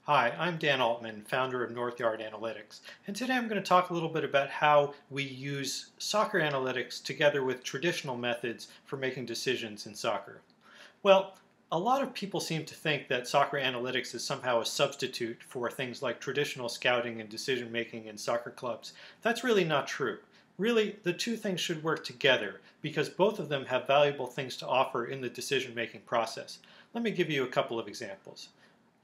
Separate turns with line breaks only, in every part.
Hi, I'm Dan Altman, founder of Northyard Analytics, and today I'm going to talk a little bit about how we use soccer analytics together with traditional methods for making decisions in soccer. Well, a lot of people seem to think that soccer analytics is somehow a substitute for things like traditional scouting and decision making in soccer clubs. That's really not true. Really, the two things should work together because both of them have valuable things to offer in the decision making process. Let me give you a couple of examples.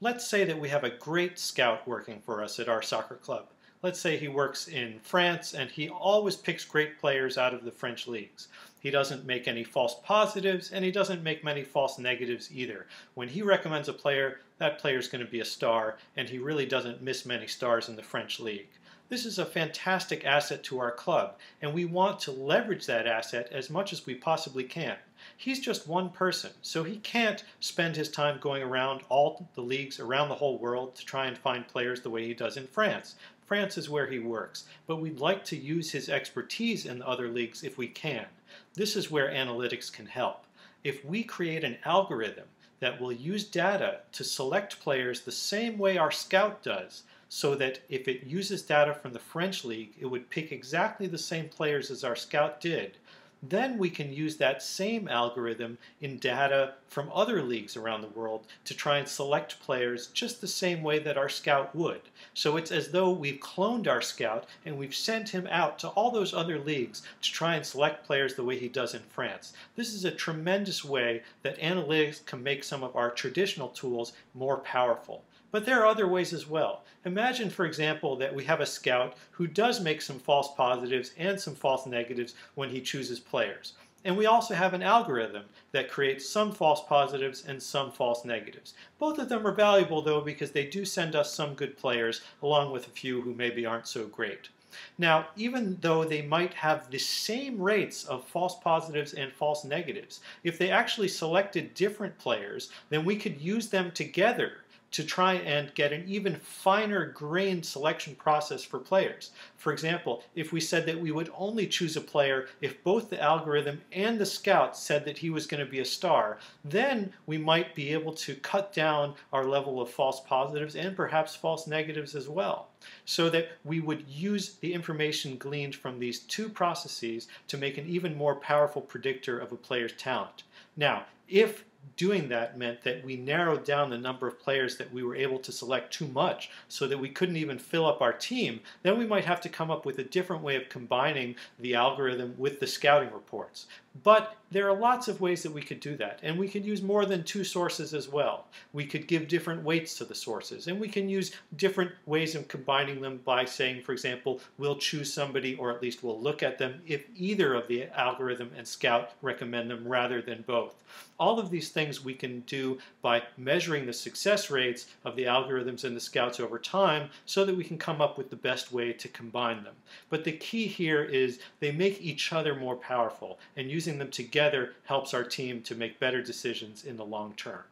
Let's say that we have a great scout working for us at our soccer club. Let's say he works in France and he always picks great players out of the French leagues. He doesn't make any false positives and he doesn't make many false negatives either. When he recommends a player, that player is going to be a star, and he really doesn't miss many stars in the French league. This is a fantastic asset to our club, and we want to leverage that asset as much as we possibly can. He's just one person, so he can't spend his time going around all the leagues around the whole world to try and find players the way he does in France. France is where he works, but we'd like to use his expertise in the other leagues if we can. This is where analytics can help. If we create an algorithm that will use data to select players the same way our scout does, so that if it uses data from the French league, it would pick exactly the same players as our scout did, then we can use that same algorithm in data from other leagues around the world to try and select players just the same way that our scout would. So it's as though we've cloned our scout and we've sent him out to all those other leagues to try and select players the way he does in France. This is a tremendous way that analytics can make some of our traditional tools more powerful. But there are other ways as well. Imagine, for example, that we have a scout who does make some false positives and some false negatives when he chooses players. And we also have an algorithm that creates some false positives and some false negatives. Both of them are valuable, though, because they do send us some good players, along with a few who maybe aren't so great. Now, even though they might have the same rates of false positives and false negatives, if they actually selected different players, then we could use them together to try and get an even finer grained selection process for players. For example, if we said that we would only choose a player if both the algorithm and the scout said that he was going to be a star, then we might be able to cut down our level of false positives and perhaps false negatives as well, so that we would use the information gleaned from these two processes to make an even more powerful predictor of a player's talent. Now, if doing that meant that we narrowed down the number of players that we were able to select too much so that we couldn't even fill up our team, then we might have to come up with a different way of combining the algorithm with the scouting reports. But there are lots of ways that we could do that, and we could use more than two sources as well. We could give different weights to the sources, and we can use different ways of combining them by saying, for example, we'll choose somebody, or at least we'll look at them if either of the algorithm and scout recommend them rather than both. All of these things we can do by measuring the success rates of the algorithms and the scouts over time so that we can come up with the best way to combine them. But the key here is they make each other more powerful, and using them together helps our team to make better decisions in the long term.